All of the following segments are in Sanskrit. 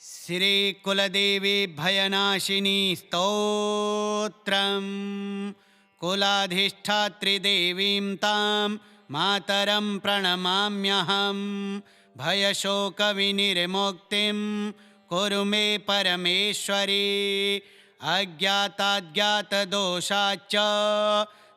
श्रीकुलदेवी भयनाशिनी स्तोत्रम्। कुलाधिष्ठात्रिदेवीं तां मातरं प्रणमाम्यहम्। भयशोकविनिर्मुक्तिं कुरु मे परमेश्वरी। अज्ञाताज्ञातदोषाच्च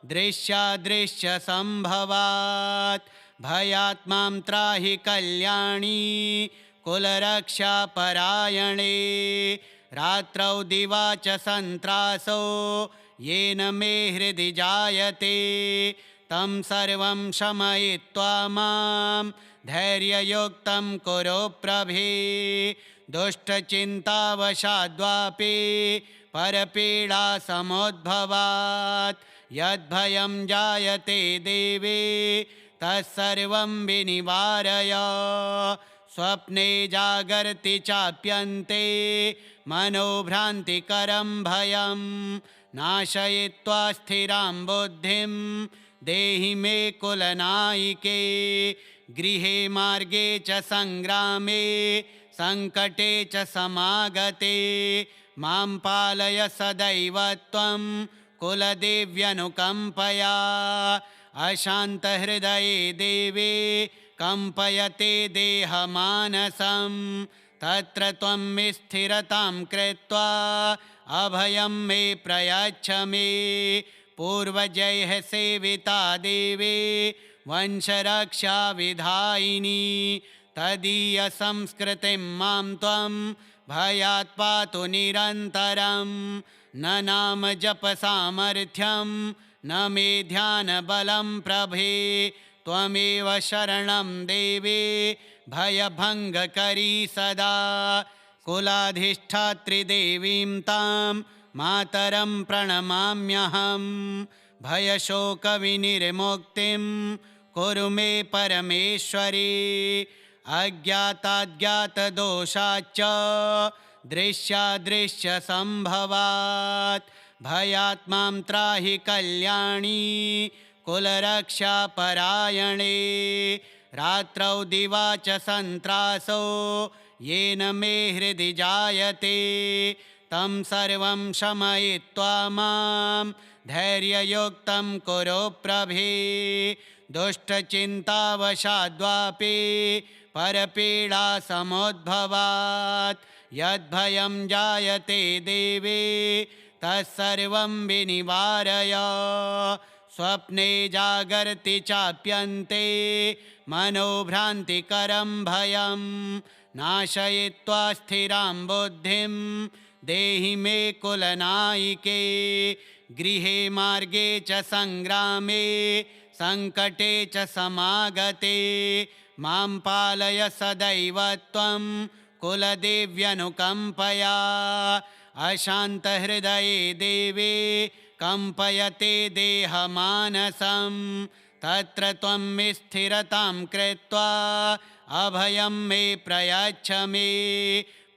दृश्यादृश्यसम्भवात् भयात्मां त्राहि कल्याणी कुलरक्षापरायणे। रात्रौ दिवा च सन्त्रासो येन मे हृदि जायते तं सर्वं शमयित्वा मां धैर्ययुक्तं कुरु प्रभे। दुष्टचिन्तावशाद्वापि परपीडा समुद्भवात् यद्भयं जायते देवे तत्सर्वं विनिवारय। स्वप्ने जागर्ति चाप्यन्ते मनोभ्रान्तिकरं भयं नाशयित्वा स्थिरां बुद्धिं देहि मे कुलनायिके। गृहे मार्गे च सङ्ग्रामे सङ्कटे च समागते मां पालय सदैव त्वं कुलदेव्यनुकम्पया। अशान्तहृदये देवे कम्पयते देहमानसं तत्र त्वं स्थिरतां कृत्वा अभयं मे प्रयच्छ मे। पूर्वजैः सेविता देवी वंशरक्षा विधायिनी तदीयसंस्कृतिं मां त्वं भयात् पातु निरन्तरं। न नाम जपसामर्थ्यं न मे ध्यानबलं प्रभे त्वमेव शरणं देवे भयभङ्गकरी सदा। कुलाधिष्ठात्रिदेवीं तां मातरं प्रणमाम्यहम्। भयशोकविनिर्मुक्तिं कुरु मे परमेश्वरी। अज्ञाताज्ञातदोषाच्च दृश्यादृश्यसम्भवात् भयात्मां त्राहि कल्याणी कुलरक्षापरायणे। रात्रौ दिवा च सन्त्रासो येन मे हृदि जायते तं सर्वं शमयित्वा मां धैर्ययुक्तं कुरु प्रभे। दुष्टचिन्तावशाद्वापि परपीडा समुद्भवात् यद्भयं जायते देवे तत्सर्वं विनिवारय। स्वप्ने जागर्ति चाप्यन्ते मनोभ्रान्तिकरं भयं नाशयित्वा स्थिरां बुद्धिं देहि मे कुलनायिके। गृहे मार्गे च सङ्ग्रामे सङ्कटे च समागते मां पालय सदैव त्वं कुलदेव्यनुकम्पया। अशान्तहृदये देवे कम्पयते देहमानसं तत्र त्वं स्थिरतां कृत्वा अभयं मे प्रयच्छ मे।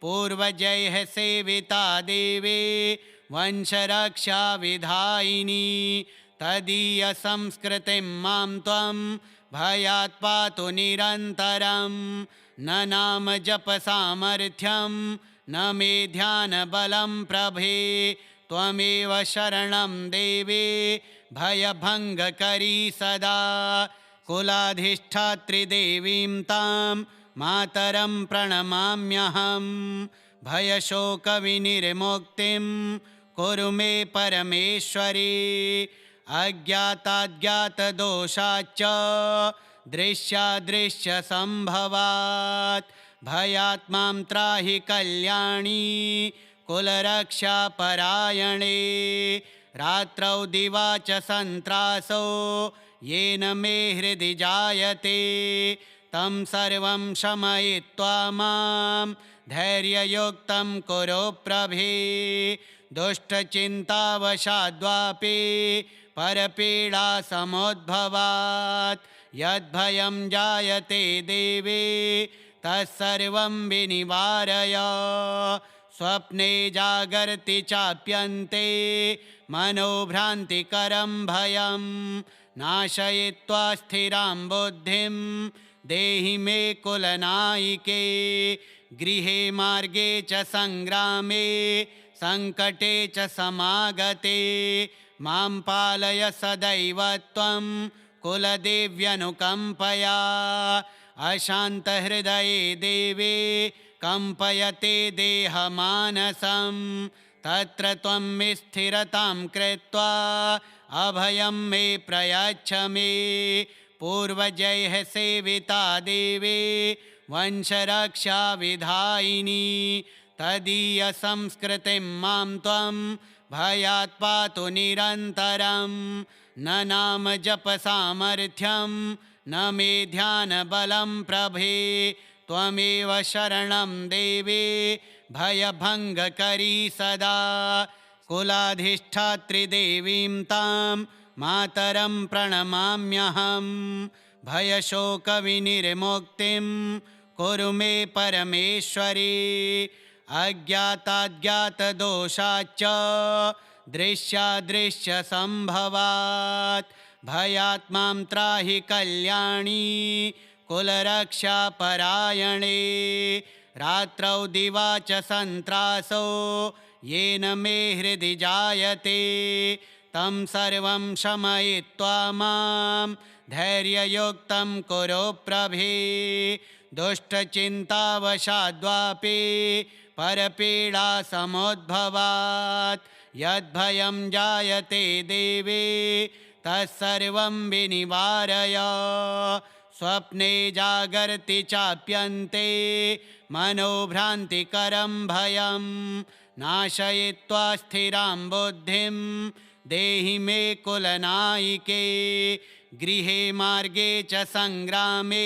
पूर्वजैः सेविता देवी वंशरक्षा विधायिनी तदीयसंस्कृतिं मां त्वं भयात् पातु निरन्तरं। न नाम जपसामर्थ्यं न मे ध्यानबलं प्रभे त्वमेव शरणं देवे भयभङ्गकरी सदा। कुलाधिष्ठात्रिदेवीं तां मातरं प्रणमाम्यहम्। भयशोकविनिर्मुक्तिं कुरु मे परमेश्वरी। अज्ञाताज्ञातदोषाच्च दृश्यादृश्यसम्भवात् भयात्मां त्राहि कल्याणी कुलरक्षापरायणे। रात्रौ दिवा च सन्त्रासो येन मे हृदि जायते तं सर्वं शमयित्वा मां धैर्ययुक्तं कुरु प्रभे। दुष्टचिन्तावशाद्वापि परपीडा समुद्भवात् यद्भयं जायते देवे तत्सर्वं विनिवारय। स्वप्ने जागर्ति चाप्यन्ते मनोभ्रान्तिकरं भयं नाशयित्वा स्थिरां बुद्धिं देहि मे कुलनायिके। गृहे मार्गे च सङ्ग्रामे सङ्कटे च समागते मां पालय सदैव त्वं कुलदेव्यनुकम्पया अशान्तहृदये देवे कम्पयते देहमानसं तत्र त्वं स्थिरतां कृत्वा अभयं मे प्रयच्छ मे पूर्वजैः सेविता देवी वंशरक्षा विधायिनी तदीयसंस्कृतिं मां त्वं भयात् पातु निरन्तरं न नाम जपसामर्थ्यं न मे ध्यानबलं प्रभे त्वमेव शरणं देवी भयभङ्गकरी सदा कुलाधिष्ठात्रिदेवीं तां मातरं प्रणमाम्यहं भयशोकविनिर्मुक्तिं कुरु मे परमेश्वरी अज्ञाताज्ञातदोषाच्च दृश्यादृश्यसम्भवात् भयात् मां त्राहि कल्याणी कुलरक्षापरायणे रात्रौ दिवा च सन्त्रासो येन मे हृदि जायते तं सर्वं शमयित्वा मां धैर्ययुक्तं कुरु प्रभे दुष्टचिन्तावशाद्वापि परपीडा समुद्भवात् यद्भयं जायते देवे तत्सर्वं विनिवारय स्वप्ने जागर्ति चाप्यन्ते मनोभ्रान्तिकरं भयं नाशयित्वा स्थिरां बुद्धिं देहि मे कुलनायिके गृहे मार्गे च सङ्ग्रामे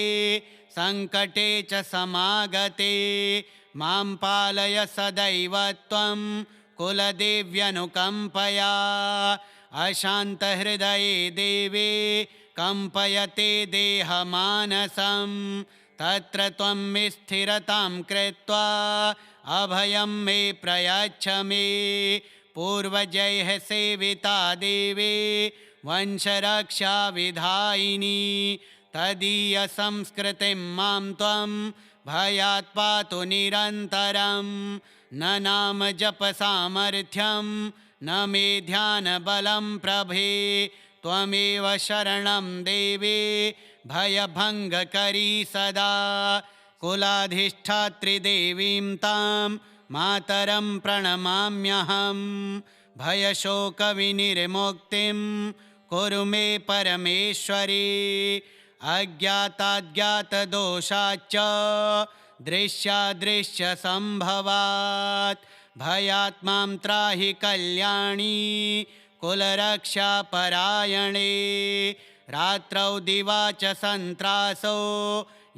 सङ्कटे च समागते मां पालय सदैव त्वं कुलदेव्यनुकम्पया अशान्तहृदये देवे कम्पयते देहमानसं तत्र त्वं स्थिरतां कृत्वा अभयं मे प्रयच्छ मे पूर्वजैः सेविता देवी वंशरक्षा विधायिनी तदीयसंस्कृतिं मां त्वं भयात् पातु निरन्तरं न नाम जपसामर्थ्यं न मे ध्यानबलं प्रभे त्वमेव शरणं देवी भयभङ्गकरी सदा कुलाधिष्ठात्रिदेवीं तां मातरं प्रणमाम्यहं भयशोकविनिर्मुक्तिं कुरु मे परमेश्वरी अज्ञाताज्ञातदोषाच्च दृश्यादृश्यसम्भवात् भयात् मां त्राहि कल्याणी कुलरक्षापरायणे रात्रौ दिवा च सन्त्रासो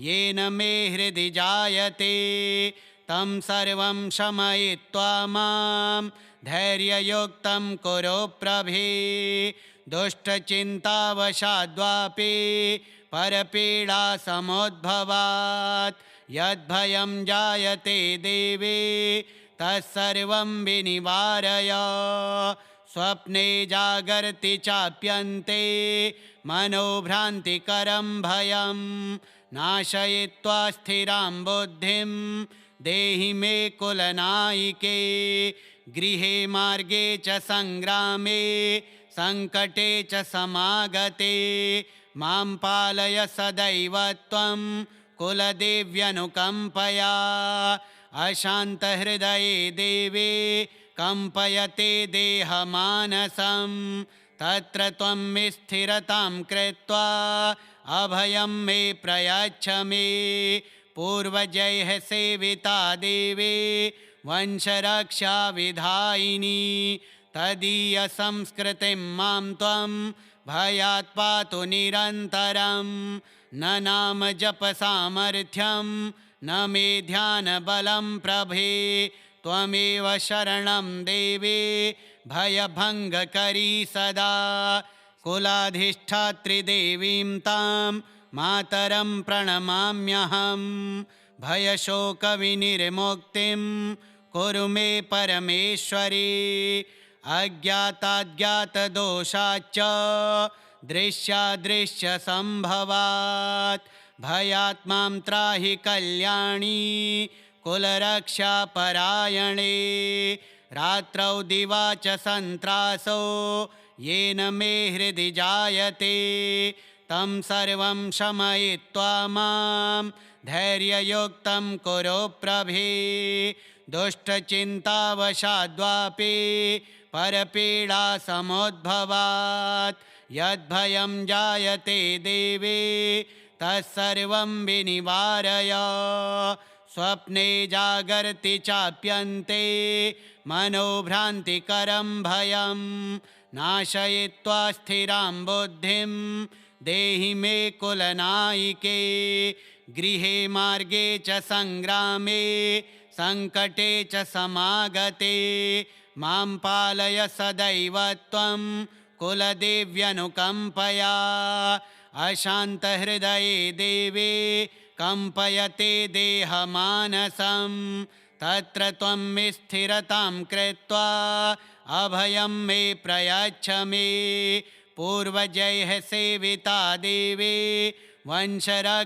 येन मे हृदि जायते तं सर्वं शमयित्वा मां धैर्ययुक्तं कुरु प्रभे दुष्टचिन्तावशाद्वापि परपीडा समुद्भवात् यद्भयं जायते देवे तत्सर्वं विनिवारय स्वप्ने जागर्ति चाप्यन्ते मनोभ्रान्तिकरं भयं नाशयित्वा स्थिरां बुद्धिं देहि मे कुलनायिके गृहे मार्गे च सङ्ग्रामे सङ्कटे च समागते मां पालय सदैव त्वं कुलदेव्यनुकम्पया अशान्तहृदये देवे कम्पयते देहमानसं तत्र त्वं स्थिरतां कृत्वा अभयं मे प्रयच्छ मे पूर्वजैः सेविता देवी वंशरक्षा विधायिनी तदीयसंस्कृतिं मां त्वं भयात् पातु निरन्तरं न नाम जपसामर्थ्यं न मे ध्यानबलं प्रभे त्वमेव शरणं देवी भयभङ्गकरी सदा कुलाधिष्ठात्रिदेवीं तां मातरं प्रणमाम्यहं भयशोकविनिर्मुक्तिं कुरु मे परमेश्वरी अज्ञाताज्ञातदोषाच्च दृश्यादृश्यसम्भवात् भयात् मां त्राहि कल्याणी कुलरक्षापरायणे रात्रौ दिवा च सन्त्रासो येन मे हृदि जायते तं सर्वं शमयित्वा मां धैर्ययुक्तं कुरु प्रभे दुष्टचिन्तावशाद्वापि परपीडा समुद्भवात् यद्भयं जायते देवे तत्सर्वं विनिवारय स्वप्ने जागर्ति चाप्यन्ते मनोभ्रान्तिकरं भयं नाशयित्वा स्थिरां बुद्धिं देहि मे कुलनायिके गृहे मार्गे च सङ्ग्रामे सङ्कटे च समागते मां पालय सदैव त्वं कुलदेव्यनुकम्पया अशान्तहृदये देवे कम्पयते देहमानसं तत्र त्वं स्थिरतां कृत्वा अभयं मे प्रयच्छ मे पूर्वजैः सेविता देवी वंशरक्षाविधायिनी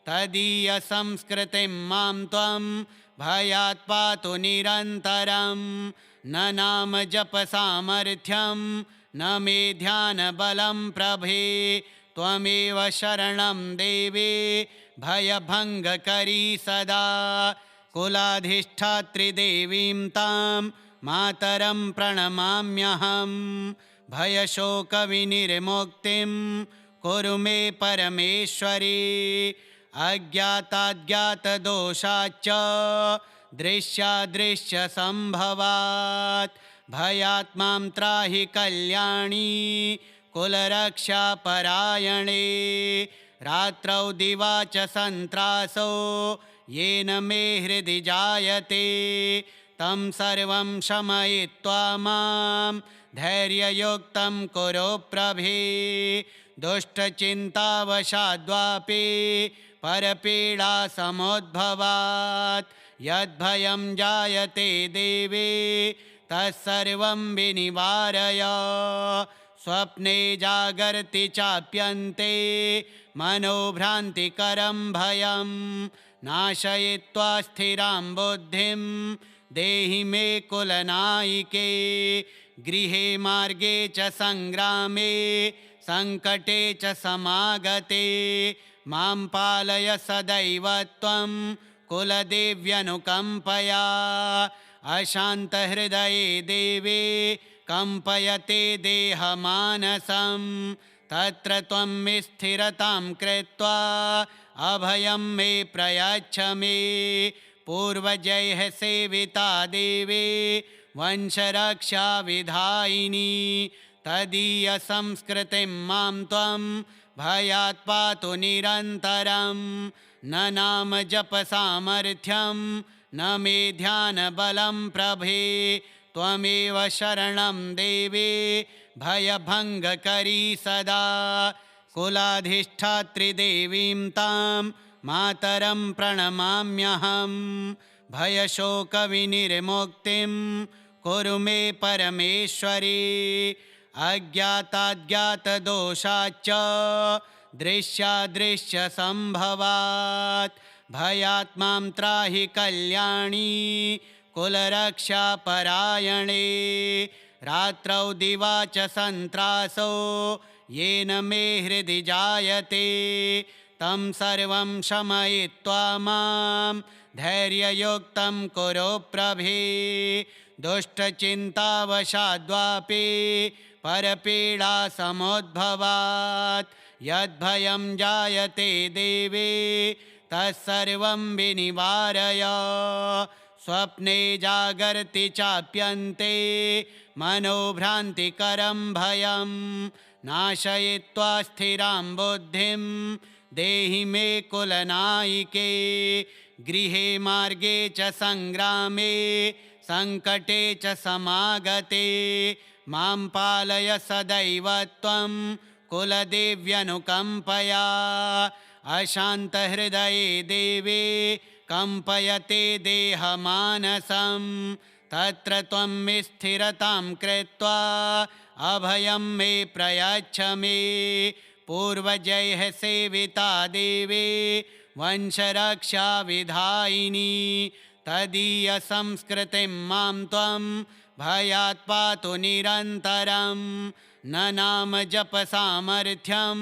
तदीयसंस्कृतिं मां त्वं भयात् पातु निरन्तरं न नाम जपसामर्थ्यं न मे ध्यानबलं प्रभे त्वमेव शरणं देवी भयभङ्गकरी सदा कुलाधिष्ठात्री देवीं तां मातरं प्रणमाम्यहं भयशोकविनिर्मुक्तिं कुरु मे परमेश्वरी अज्ञाताज्ञातदोषाच्च दृश्यादृश्यसम्भवात् भयात् मां त्राहि कल्याणी कुलरक्षापरायणे रात्रौ दिवा च सन्त्रासो येन मे हृदि जायते तं सर्वं शमयित्वा मां धैर्ययुक्तं कुरु प्रभे दुष्टचिन्तावशाद्वापि परपीडा समुद्भवात् यद्भयं जायते देवे तत्सर्वं विनिवारय स्वप्ने जागर्ति चाप्यन्ते मनोभ्रान्तिकरं भयं नाशयित्वा स्थिरां बुद्धिं देहि मे कुलनायिके गृहे मार्गे च सङ्ग्रामे सङ्कटे च समागते मां पालय सदैव त्वं कुलदेव्यनुकम्पया अशान्तहृदये देवे कम्पयते देहमानसं तत्र त्वं स्थिरतां कृत्वा अभयं मे प्रयच्छ मे पूर्वजैः सेविता देवी वंशरक्षाविधायिनी तदीयसंस्कृतिं मां त्वं भयात् पातु निरन्तरं न नाम जपसामर्थ्यं न मे ध्यानबलं प्रभे त्वमेव शरणं देवी भयभङ्गकरी सदा कुलाधिष्ठात्री देवीं तां मातरं प्रणमाम्यहं भयशोकविनिर्मुक्तिं कुरु मे परमेश्वरी अज्ञाताज्ञातदोषाच्च दृश्यादृश्यसम्भवात् भयात् मां त्राहि कल्याणी कुलरक्षापरायणे रात्रौ दिवा च सन्त्रासो येन मे हृदि जायते तं सर्वं शमयित्वा मां धैर्ययुक्तं कुरु प्रभे दुष्टचिन्तावशाद्वापि परपीडा समुद्भवात् यद्भयं जायते देवे तत्सर्वं विनिवारय स्वप्ने जागर्ति चाप्यन्ते मनोभ्रान्तिकरं भयं नाशयित्वा स्थिरां बुद्धिं देहि मे कुलनायिके गृहे मार्गे च सङ्ग्रामे सङ्कटे च समागते मां पालय सदैव त्वं कुलदेव्यनुकम्पया अशान्तहृदये देवे कम्पयते देहमानसं तत्र त्वं स्थिरतां कृत्वा अभयं मे प्रयच्छ मे पूर्वजैः सेविता देवी वंशरक्षाविधायिनी तदीयसंस्कृतिं मां त्वं भयात् पातु निरन्तरं न नामजपसामर्थ्यं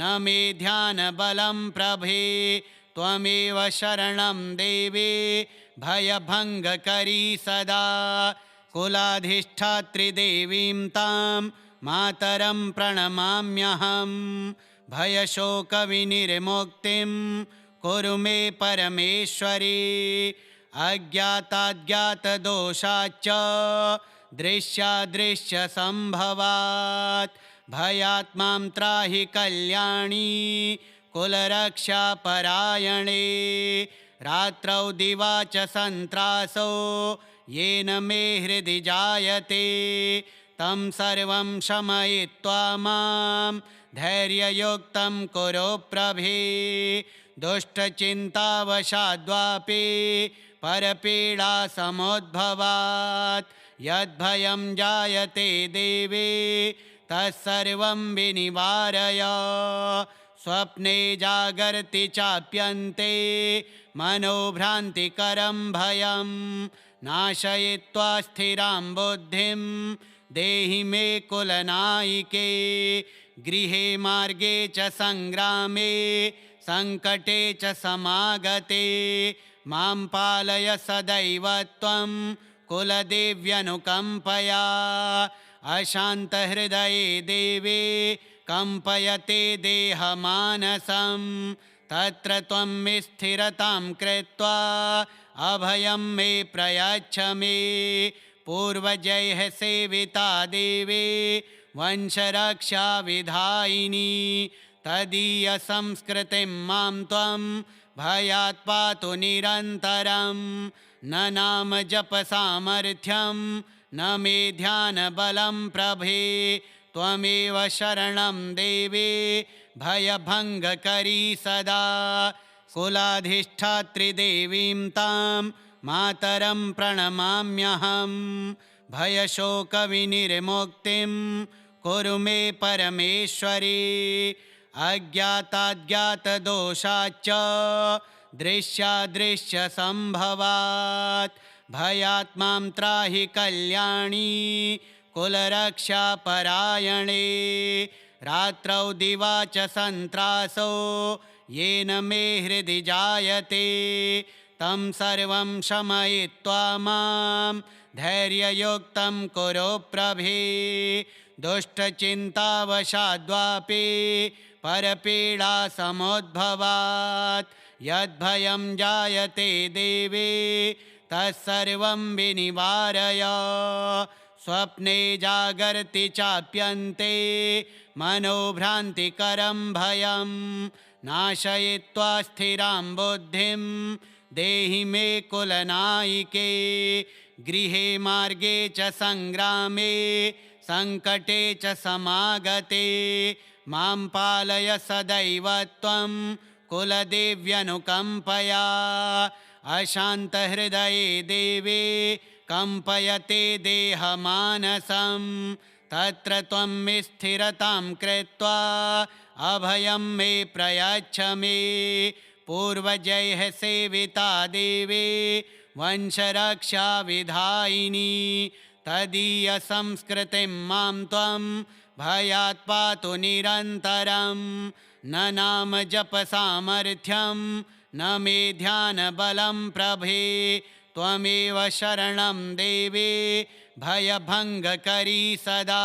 न मे ध्यानबलं प्रभे त्वमेव शरणं देवे भयभङ्गकरी सदा कुलाधिष्ठात्रिदेवीं तां मातरं प्रणमाम्यहं भयशोकविनिर्मुक्तिं कुरु मे परमेश्वरी अज्ञाताज्ञातदोषाच्च दृश्यादृश्यसम्भवात् भयात् मां त्राहि कल्याणी कुलरक्षापरायणे रात्रौ दिवा च सन्त्रासो येन मे हृदि जायते तं सर्वं शमयित्वा मां धैर्ययुक्तं कुरु प्रभे दुष्टचिन्तावशाद्वापि परपीडा समुद्भवात् यद्भयं जायते देवे तत्सर्वं विनिवारय स्वप्ने जागर्ति चाप्यन्ते मनोभ्रान्तिकरं भयं नाशयित्वा स्थिरां बुद्धिं देहि मे कुलनायिके गृहे मार्गे च सङ्ग्रामे सङ्कटे च समागते मां पालय सदैव त्वं कुलदेव्यनुकम्पया अशान्तहृदये देवे कम्पयते देहमानसं तत्र त्वं स्थिरतां कृत्वा अभयं मे प्रयच्छ मे पूर्वजैः सेविता देवी वंशरक्षाविधायिनी तदीयसंस्कृतिं मां त्वं भयात् पातु निरन्तरं न नामजपसामर्थ्यं न मे ध्यानबलं प्रभे त्वमेव शरणं देवे भयभङ्गकरी सदा कुलाधिष्ठात्रिदेवीं तां मातरं प्रणमाम्यहं भयशोकविनिर्मुक्तिं कुरु मे परमेश्वरी अज्ञाताज्ञातदोषाच्च दृश्यादृश्यसम्भवात् भयात् मां त्राहि कल्याणी कुलरक्षापरायणे रात्रौ दिवा च सन्त्रासो येन मे हृदि जायते तं सर्वं शमयित्वा मां धैर्ययुक्तं कुरु प्रभे दुष्टचिन्तावशाद्वापि परपीडा समुद्भवात् यद्भयं जायते देवे तत्सर्वं विनिवारय स्वप्ने जागर्ति चाप्यन्ते मनोभ्रान्तिकरं भयं नाशयित्वा स्थिरां बुद्धिं देहि मे कुलनायिके गृहे मार्गे च सङ्ग्रामे सङ्कटे च समागते मां पालय सदैव त्वं कुलदेव्यनुकम्पया अशान्तहृदये देवे कम्पयते देहमानसं तत्र त्वं स्थिरतां कृत्वा अभयं मे प्रयच्छ मे पूर्वजैः सेविता देवी वंशरक्षाविधायिनी तदीयसंस्कृतिं मां त्वं भयात् पातु निरन्तरं न नामजपसामर्थ्यं न मे ध्यानबलं प्रभे त्वमेव शरणं देवे भयभङ्गकरी सदा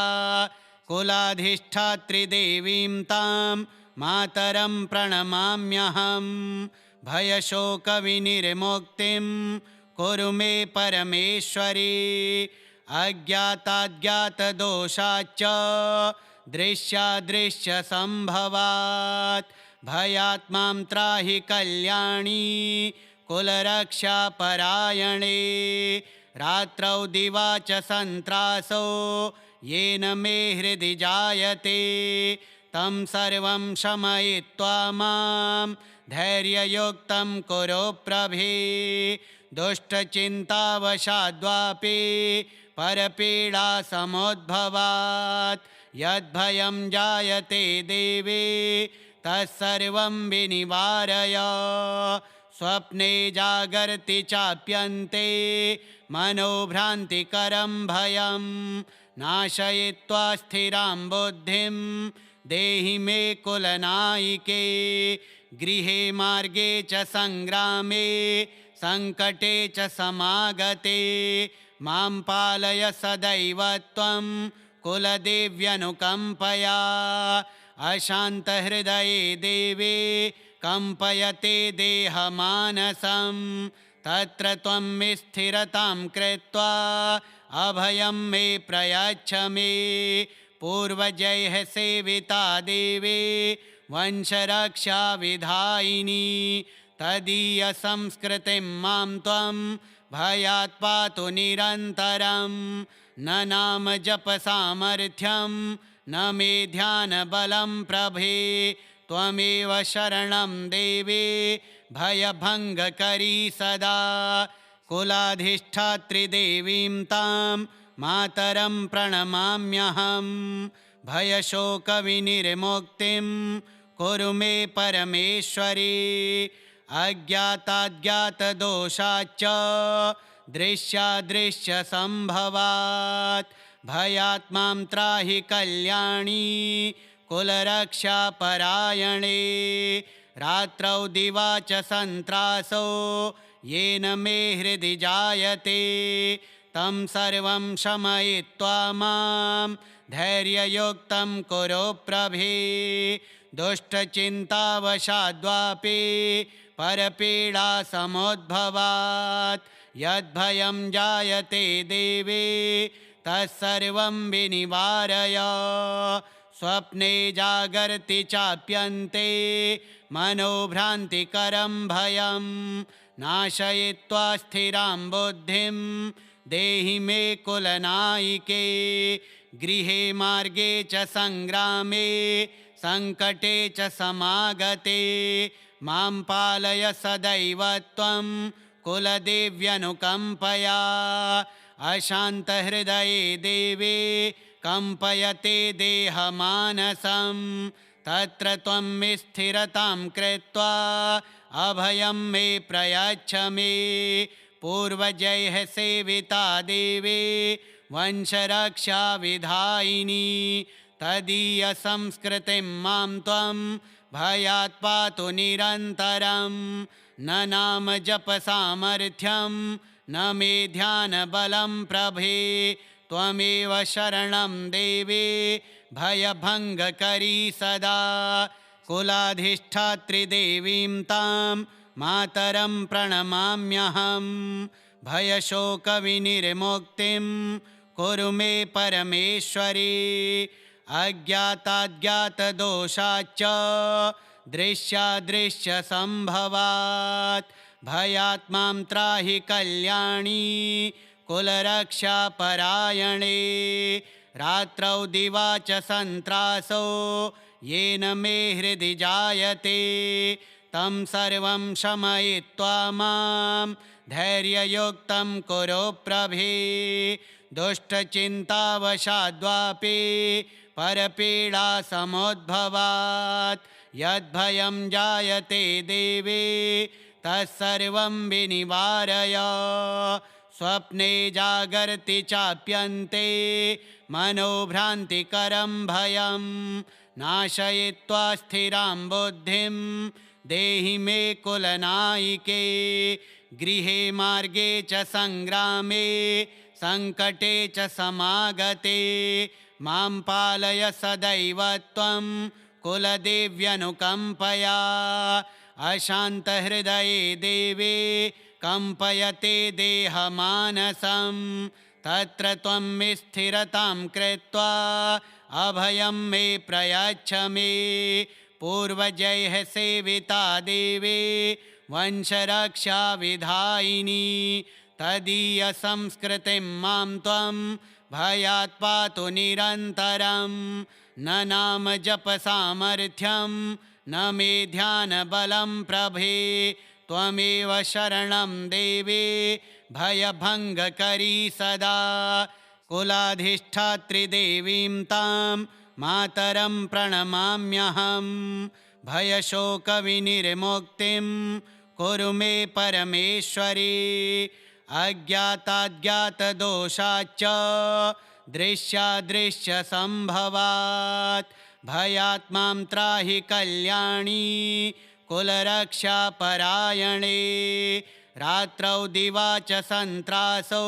कुलाधिष्ठात्रिदेवीं तां मातरं प्रणमाम्यहं भयशोकविनिर्मुक्तिं कुरु मे परमेश्वरी अज्ञाताज्ञातदोषाच्च दृश्यादृश्यसम्भवात् भयात् मां त्राहि कल्याणी कुलरक्षापरायणे रात्रौ दिवा च सन्त्रासो येन मे हृदि जायते तं सर्वं शमयित्वा मां धैर्ययुक्तं कुरु प्रभे दुष्टचिन्तावशाद्वापि परपीडा समुद्भवात् यद्भयं जायते देवे तत्सर्वं विनिवारय स्वप्ने जागर्ति चाप्यन्ते मनोभ्रान्तिकरं भयं नाशयित्वा स्थिरां बुद्धिं देहि मे कुलनायिके गृहे मार्गे च संग्रामे संकटे च समागते मां पालय सदैव त्वं कुलदेव्यनुकम्पया अशान्तहृदये देवे कंपयते देहमानसं तत्र त्वं स्थिरतां कृत्वा अभयं मे प्रयच्छ मे पूर्वजैः सेविता देवे वंशरक्षा विधायिनी तदीयसंस्कृतिं मां त्वं भयात् पातु निरन्तरं न नाम जप सामर्थ्यं न मे ध्यानबलं प्रभे त्वमेव शरणं देवे भयभङ्गकरी सदा कुलाधिष्ठात्री देवीं तां मातरं प्रणमाम्यहं भयशोकविनिर्मुक्तिं कुरु मे परमेश्वरी अज्ञाताज्ञातदोषाच्च दृश्यादृश्यसम्भवात् भयात् मां त्राहि कल्याणी कुलरक्षापरायणे रात्रौ दिवा च सन्त्रासो येन मे हृदि जायते तं सर्वं शमयित्वा मां धैर्ययुक्तं कुरु प्रभे दुष्टचिन्तावशाद्वापि परपीडा समुद्भवात् यद्भयं जायते देवे तत्सर्वं विनिवारय स्वप्ने जागर्ति चाप्यन्ते मनोभ्रान्तिकरं भयं नाशयित्वा स्थिरां बुद्धिं देहि मे कुलनायिके गृहे मार्गे च संग्रामे संकटे च समागते मां पालय सदैव त्वं कुलदेव्यनुकम्पया अशान्तहृदये देवे कंपयते देहमानसं तत्र त्वं स्थिरतां कृत्वा अभयं मे प्रयच्छ मे पूर्वजैः सेविता देवे वंशरक्षा विधायिनी तदीयसंस्कृतिं मां त्वं भयात् पातु निरन्तरं न नाम जप सामर्थ्यं न मे ध्यानबलं प्रभे त्वमेव शरणं देवे भयभङ्गकरी सदा कुलाधिष्ठात्री देवीं तां मातरं प्रणमाम्यहं भयशोकविनिर्मुक्तिं कुरु मे परमेश्वरी अज्ञाताज्ञातदोषाच्च दृश्यादृश्यसम्भवात् भयात् मां त्राहि कल्याणी कुलरक्षापरायणे रात्रौ दिवा च सन्त्रासो येन मे हृदि जायते तं सर्वं शमयित्वा मां धैर्ययुक्तं कुरु प्रभे दुष्टचिन्तावशाद्वापि परपीडा समुद्भवात् यद्भयं जायते देवे तत्सर्वं विनिवारय स्वप्ने जागर्ति चाप्यन्ते मनोभ्रान्तिकरं भयं नाशयित्वा स्थिरां बुद्धिं देहि मे कुलनायिके गृहे मार्गे च संग्रामे संकटे च समागते मां पालय सदैव त्वं कुलदेव्यनुकम्पया अशान्तहृदये देवे कंपयते देहमानसं तत्र त्वं स्थिरतां कृत्वा अभयं मे प्रयच्छ मे पूर्वजैः सेविता देवे वंशरक्षा विधायिनी तदीयसंस्कृतिं मां त्वं भयात् पातु निरन्तरं न नाम जप सामर्थ्यं न मे ध्यानबलं प्रभे त्वमेव शरणं देवे भयभङ्गकरी सदा कुलाधिष्ठात्री देवीं तां मातरं प्रणमाम्यहं भयशोकविनिर्मुक्तिं कुरु मे परमेश्वरी। अज्ञाताज्ञातदोषाच्च दृश्यादृश्यसम्भवात् भयात् मां त्राहि कल्याणी कुलरक्षापरायणे। रात्रौ दिवा च सन्त्रासो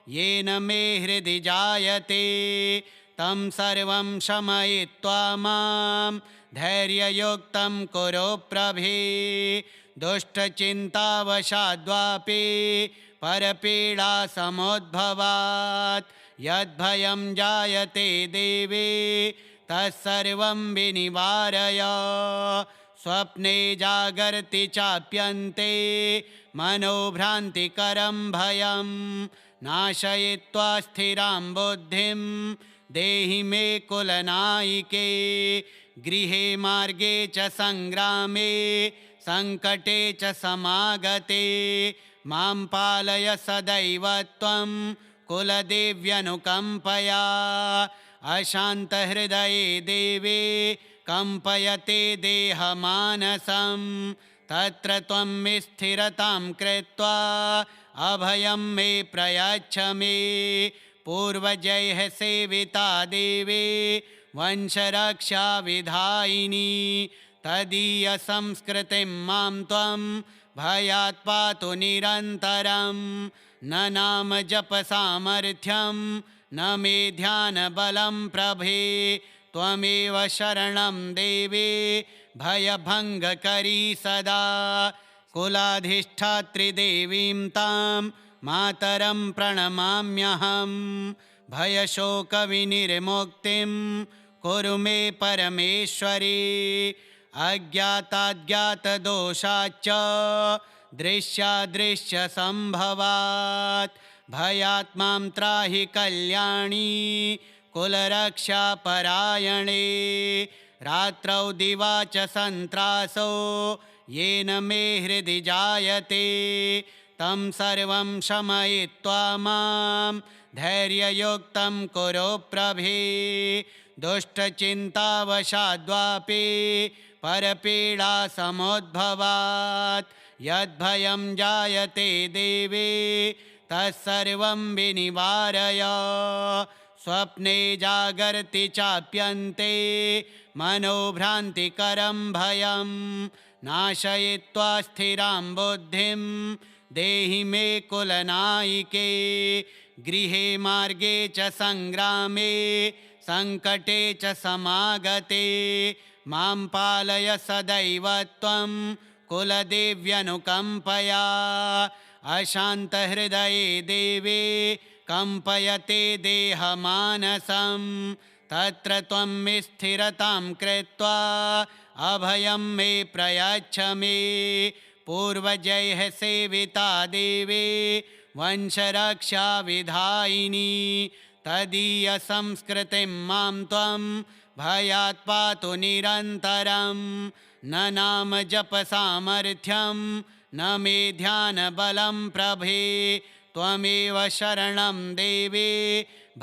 येन मे हृदि जायते तं सर्वं शमयित्वा मां धैर्ययुक्तं कुरु प्रभे। दुष्टचिन्तावशाद्वापि परपीडा समुद्भवात् यद्भयं जायते देवे तत्सर्वं विनिवारय। स्वप्ने जागर्ति चाप्यन्ते मनोभ्रान्तिकरं भयं नाशयित्वा स्थिरां बुद्धिं देहि मे कुलनायिके। गृहे मार्गे च सङ्ग्रामे सङ्कटे च समागते मां पालय सदैव त्वं कुलदेव्यनुकम्पया। अशान्तहृदये देवे कम्पयते देहमानसं तत्र त्वं स्थिरतां कृत्वा अभयं मे प्रयच्छ मे। पूर्वजैः सेविता देवी वंशरक्षा विधायिनी तदीयसंस्कृतिं मां त्वं भयात् पातु निरन्तरं। न नाम जप सामर्थ्यं न मे ध्यानबलं प्रभे त्वमेव शरणं देवी भयभङ्गकरी सदा। कुलाधिष्ठात्री देवीं तां मातरं प्रणमाम्यहं। भयशोकविनिर्मुक्तिं कुरु मे परमेश्वरी। अज्ञाताज्ञातदोषाच्च दृश्यादृश्यसम्भवात् भयात् मां त्राहि कल्याणी कुलरक्षापरायणे। रात्रौ दिवा च सन्त्रासो येन मे हृदि जायते तं सर्वं शमयित्वा मां धैर्ययुक्तं कुरु प्रभे। दुष्टचिन्तावशाद्वापि परपीडा समुद्भवात् यद्भयं जायते देवे तत्सर्वं विनिवारय। स्वप्ने जागर्ति चाप्यन्ते मनोभ्रान्तिकरं भयं नाशयित्वा स्थिरां बुद्धिं देहि मे कुलनायिके। गृहे मार्गे च सङ्ग्रामे सङ्कटे च समागते मां पालय सदैव त्वं कुलदेव्यनुकम्पया। अशान्तहृदये देवे कम्पयते देहमानसं तत्र त्वं स्थिरतां कृत्वा अभयं मे प्रयच्छ मे। पूर्वजैः सेविता देवी वंशरक्षा विधायिनी तदीयसंस्कृतिं मां त्वं भयात् पातु निरन्तरं। न नाम जप सामर्थ्यं न मे ध्यानबलं प्रभे त्वमेव शरणं देवी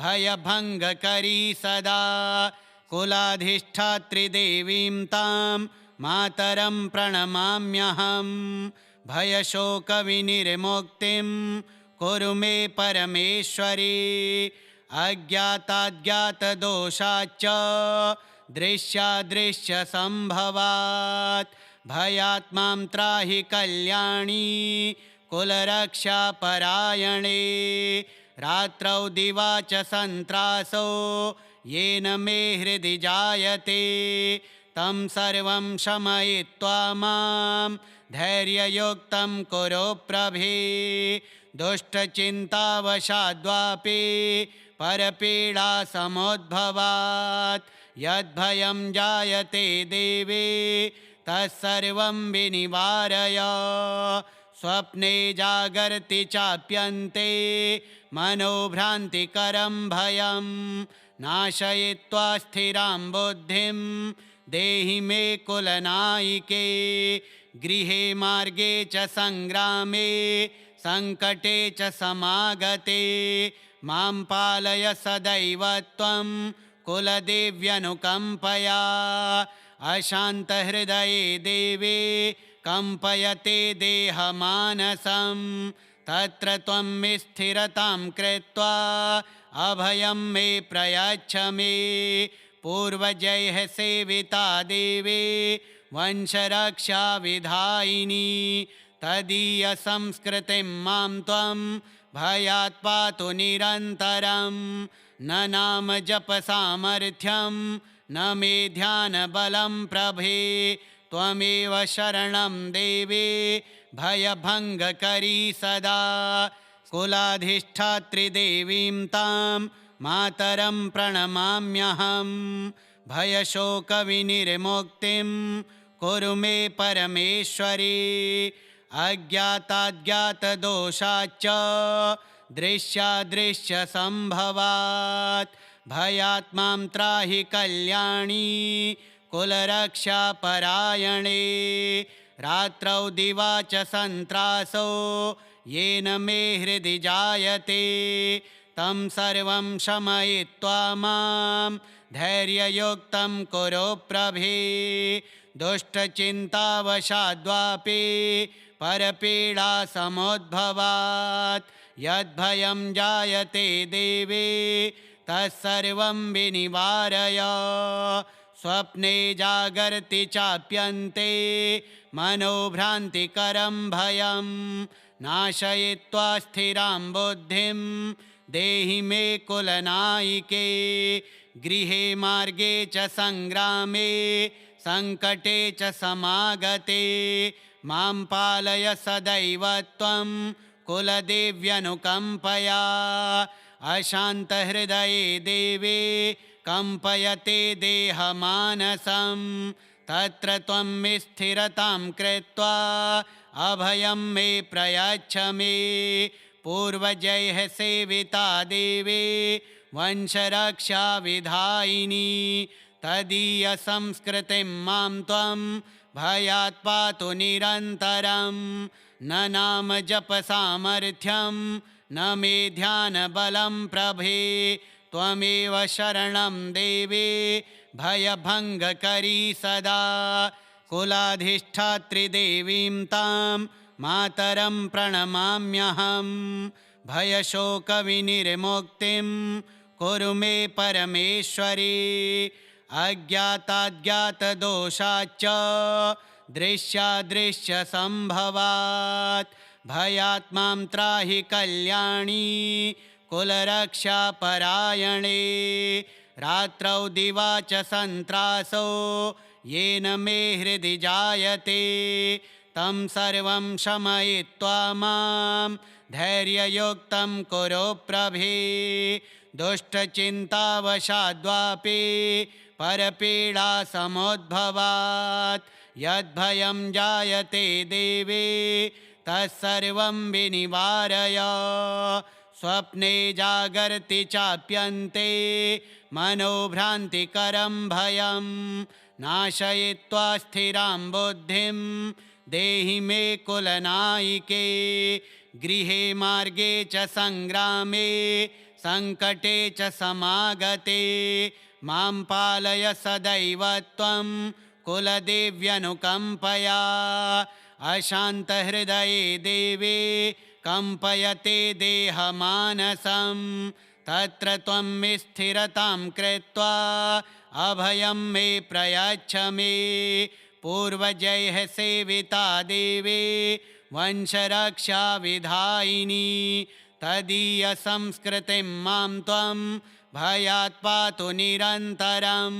भयभङ्गकरी सदा। कुलाधिष्ठात्री देवीं तां मातरं प्रणमाम्यहं। भयशोकविनिर्मुक्तिं कुरु मे परमेश्वरी। अज्ञाताज्ञातदोषाच्च दृश्यादृश्यसम्भवात् भयात् मां त्राहि कल्याणी कुलरक्षापरायणे। रात्रौ दिवा च सन्त्रासो येन मे हृदि जायते तं सर्वं शमयित्वा मां धैर्ययुक्तं कुरु प्रभे। दुष्टचिन्तावशाद्वापि परपीडा समुद्भवात् यद्भयं जायते देवे तत्सर्वं विनिवारय। स्वप्ने जागर्ति चाप्यन्ते मनोभ्रान्तिकरं भयं नाशयित्वा स्थिरां बुद्धिं देहि मे कुलनायिके। गृहे मार्गे च सङ्ग्रामे सङ्कटे च समागते मां पालय सदैव त्वं कुलदेव्यनुकम्पया। अशान्तहृदये देवे कम्पयते देहमानसं तत्र त्वं स्थिरतां कृत्वा अभयं मे प्रयच्छ मे पूर्वजैः सेविता देवी वंशरक्षा विधायिनी तदीयसंस्कृतिं मां त्वं भयात् पातु निरन्तरं न नाम जपसामर्थ्यं न मे ध्यानबलं प्रभे त्वमेव शरणं देवी भयभङ्गकरी सदा कुलाधिष्ठात्रिदेवीं तां मातरं प्रणमाम्यहं भयशोकविनिर्मुक्तिं कुरु मे परमेश्वरी अज्ञाताज्ञातदोषाच्च दृश्यादृश्यसम्भवात् भयात् मां त्राहि कल्याणी कुलरक्षापरायणे रात्रौ दिवा च सन्त्रासो येन मे हृदि जायते तं सर्वं शमयित्वा मां धैर्ययुक्तं कुरु प्रभे दुष्टचिन्तावशाद्वापि परपीडा समुद्भवात् यद्भयं जायते देवे तत्सर्वं विनिवारय स्वप्ने जागर्ति चाप्यन्ते मनोभ्रान्तिकरं भयं नाशयित्वा स्थिरां बुद्धिं देहि मे कुलनायिके गृहे मार्गे च सङ्ग्रामे सङ्कटे च समागते मां पालय सदैव त्वं कुलदेव्यनुकम्पया अशान्तहृदये देवे कम्पयते देहमानसं तत्र त्वं स्थिरतां कृत्वा अभयं मे प्रयच्छ मे पूर्वजैः सेविता देवी वंशरक्षा विधायिनी तदीयसंस्कृतिं मां त्वं भयात् पातु निरन्तरं न नाम जपसामर्थ्यं न मे ध्यानबलं प्रभे त्वमेव शरणं देवी भयभङ्गकरी सदा कुलाधिष्ठात्रिदेवीं तां मातरं प्रणमाम्यहं भयशोकविनिर्मुक्तिं कुरु मे परमेश्वरी अज्ञाताज्ञातदोषाच्च दृश्यादृश्यसम्भवात् भयात् मां त्राहि कल्याणी कुलरक्षापरायणे रात्रौ दिवा च सन्त्रासो येन मे हृदि जायते तं सर्वं शमयित्वा मां धैर्ययुक्तं कुरु प्रभे दुष्टचिन्तावशाद्वापि परपीडा समुद्भवात् यद्भयं जायते देवे तत्सर्वं विनिवारय स्वप्ने जागर्ति चाप्यन्ते मनोभ्रान्तिकरं भयं नाशयित्वा स्थिरां बुद्धिं देहि मे कुलनायिके गृहे मार्गे च सङ्ग्रामे सङ्कटे च समागते मां पालय सदैव त्वं कुलदेव्यनुकम्पया अशान्तहृदये देवे कम्पयते देहमानसं तत्र त्वं स्थिरतां कृत्वा अभयं मे प्रयच्छ मे पूर्वजैः सेविता देवी वंशरक्षा विधायिनी तदीयसंस्कृतिं मां त्वं भयात् पातु निरन्तरं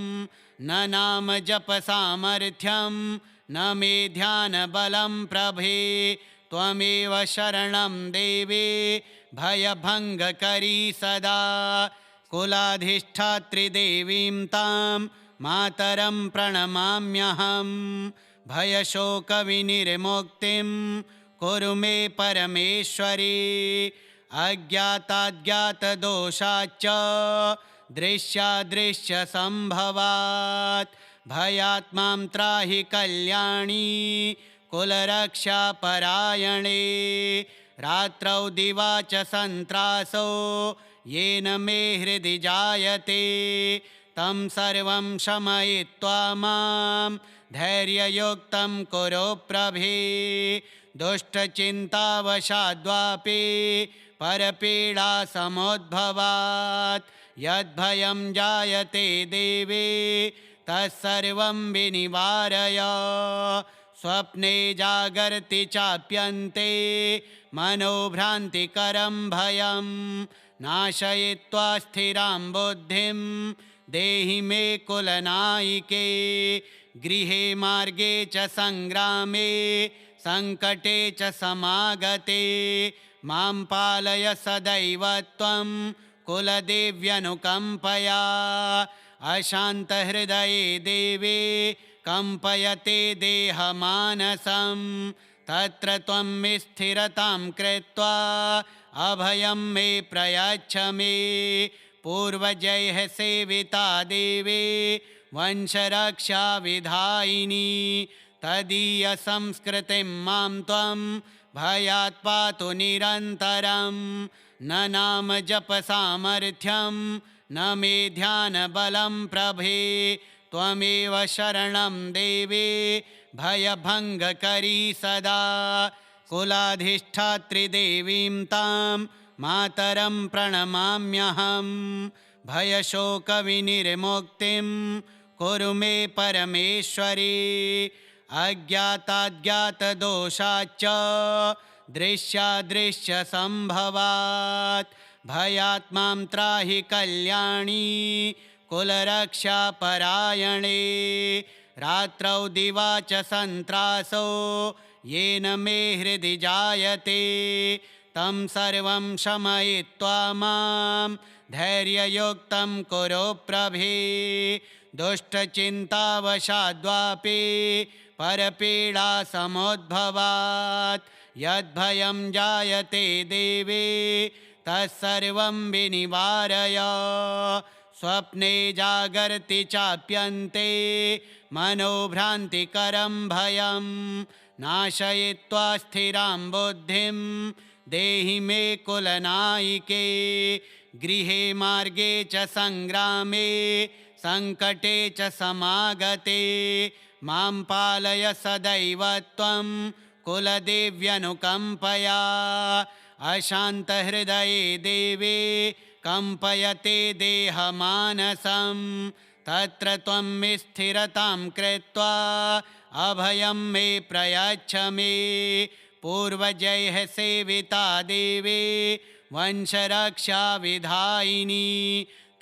न नाम जपसामर्थ्यं न मे ध्यानबलं प्रभे त्वमेव शरणं देवी भयभङ्गकरी सदा कुलाधिष्ठात्रिदेवीं तां मातरं प्रणमाम्यहं भयशोकविनिर्मुक्तिं कुरु मे परमेश्वरी अज्ञाताज्ञातदोषाच्च दृश्यादृश्यसम्भवात् भयात् मां त्राहि कल्याणी कुलरक्षापरायणे रात्रौ दिवा च सन्त्रासो येन मे हृदि जायते तं सर्वं शमयित्वा मां धैर्ययुक्तं कुरु प्रभे दुष्टचिन्तावशाद्वापि परपीडा समुद्भवात् यद्भयं जायते देवे तत्सर्वं विनिवारय स्वप्ने जागर्ति चाप्यन्ते मनोभ्रान्तिकरं भयं नाशयित्वा स्थिरां बुद्धिं देहि मे कुलनायिके गृहे मार्गे च संग्रामे संकटे च समागते मां पालय सदैव त्वं कुलदेव्यनुकम्पया अशान्तहृदये देवे कम्पयते देहमानसं तत्र त्वं स्थिरतां कृत्वा अभयं मे प्रयच्छ मे पूर्वजैः सेविता देवे वंशरक्षा विधायिनी तदीयसंस्कृतिं मां त्वं भयात् पातु निरन्तरं न नाम जपसामर्थ्यं न मे ध्यानबलं प्रभे त्वमेव शरणं देवे भयभङ्गकरी सदा कुलाधिष्ठात्री देवीं तां मातरं प्रणमाम्यहं भयशोकविनिर्मुक्तिं कुरु मे परमेश्वरी अज्ञाताज्ञातदोषाच्च दृश्यादृश्यसम्भवात् भयात् मां त्राहि कल्याणी कुलरक्षापरायणे रात्रौ दिवा च सन्त्रासो येन मे हृदि जायते तं सर्वं शमयित्वा मां धैर्ययुक्तं कुरु प्रभे दुष्टचिन्तावशाद्वापि परपीडा समुद्भवात् यद्भयं जायते देवे तत्सर्वं विनिवारय स्वप्ने जागर्ति चाप्यन्ते मनोभ्रान्तिकरं भयं नाशयित्वा स्थिरां बुद्धिं देहि मे कुलनायिके गृहे मार्गे च संग्रामे संकटे च समागते मां पालय सदैव त्वं कुलदेव्यनुकम्पया अशान्तहृदये देवे कम्पयते देहमानसं तत्र त्वं स्थिरतां कृत्वा अभयं मे प्रयच्छ मे पूर्वजैः सेविता देवे वंशरक्षा विधायिनी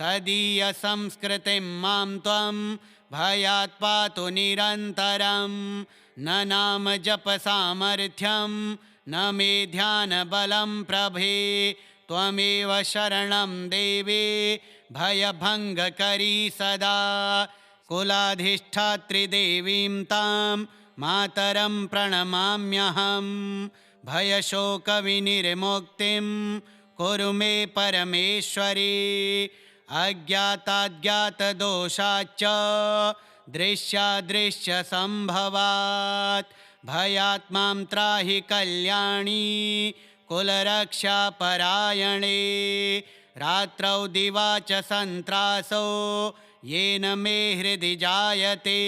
तदीयसंस्कृतिं मां त्वं भयात् पातु निरन्तरं न नाम जपसामर्थ्यं न मे ध्यानबलं प्रभे त्वमेव शरणं देवे भयभङ्गकरी सदा कुलाधिष्ठात्री देवीं तां मातरं प्रणमाम्यहं भयशोकविनिर्मुक्तिं कुरु मे परमेश्वरी अज्ञाताज्ञातदोषाच्च दृश्यादृश्यसम्भवात् भयात् मां त्राहि कल्याणी कुलरक्षापरायणे रात्रौ दिवा च सन्त्रासो येन मे हृदि जायते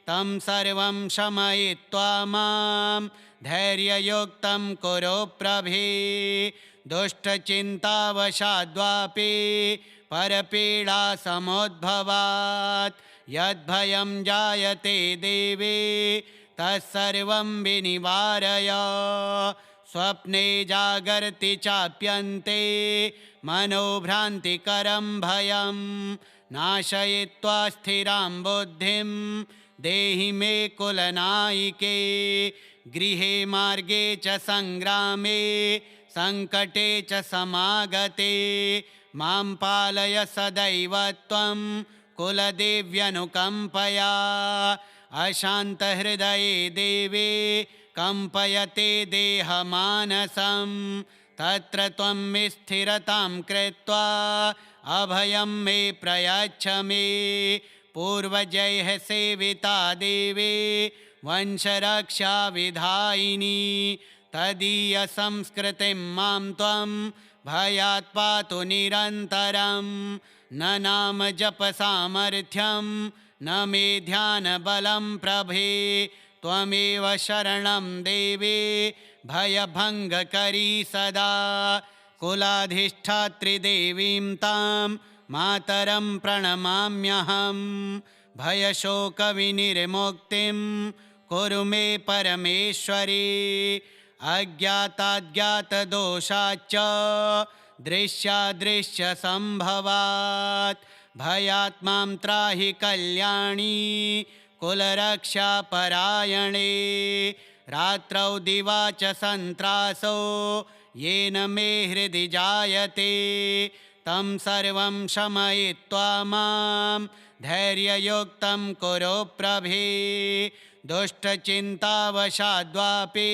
तं सर्वं शमयित्वा मां धैर्ययुक्तं कुरु प्रभे दुष्टचिन्तावशाद्वापि परपीडा समुद्भवात् यद्भयं जायते देवे तत्सर्वं विनिवारय स्वप्ने जागर्ति चाप्यन्ते मनोभ्रान्तिकरं भयं नाशयित्वा स्थिरां बुद्धिं देहि मे कुलनायिके गृहे मार्गे च संग्रामे संकटे च समागते मां पालय सदैव त्वं कुलदेव्यनुकम्पया अशान्तहृदये देवे कम्पयते देहमानसं तत्र त्वं स्थिरतां कृत्वा अभयं मे प्रयच्छ मे पूर्वजैः सेविता देवे वंशरक्षा विधायिनी तदीयसंस्कृतिं मां त्वं भयात् पातु निरन्तरं न नाम जप सामर्थ्यं न मे ध्यानबलं प्रभे त्वमेव शरणं देवे भयभङ्गकरी सदा कुलाधिष्ठात्री देवीं तां मातरं प्रणमाम्यहं भयशोकविनिर्मुक्तिं कुरु मे परमेश्वरी अज्ञाताज्ञातदोषाच्च दृश्यादृश्यसम्भवात् भयात्मां त्राहि कल्याणी कुलरक्षापरायणे रात्रौ दिवा च सन्त्रासो येन मे हृदि जायते तं सर्वं शमयित्वा मां धैर्ययुक्तं कुरु प्रभे दुष्टचिन्तावशाद्वापि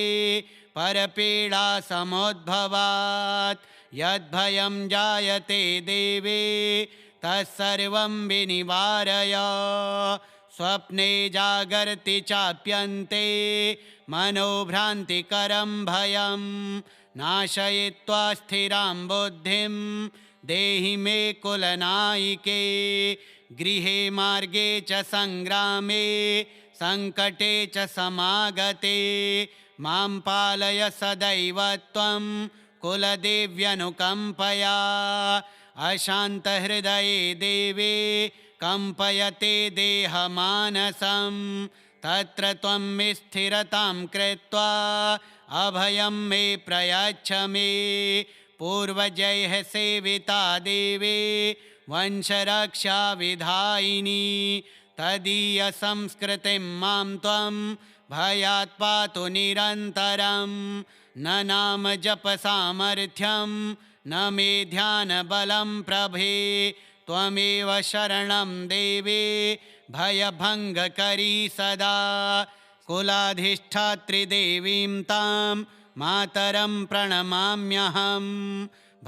परपीडा समुद्भवात् यद्भयं जायते देवे तत्सर्वं विनिवारय स्वप्ने जागर्ति चाप्यन्ते मनोभ्रान्तिकरं भयं नाशयित्वा स्थिरां बुद्धिं देहि मे कुलनायिके गृहे मार्गे च संग्रामे संकटे च समागते मां पालय सदैव त्वं कुलदेव्यनुकम्पया अशान्तहृदये देवे कम्पयते देहमानसं तत्र त्वं स्थिरतां कृत्वा अभयं मे प्रयच्छ मे पूर्वजैः सेविता देवे वंशरक्षा विधायिनी तदीयसंस्कृतिं मां त्वं भयात् पातु निरन्तरं न नाम जप सामर्थ्यं न मे ध्यानबलं प्रभे त्वमेव शरणं देवे भयभङ्गकरी सदा कुलाधिष्ठात्री देवीं तां मातरं प्रणमाम्यहं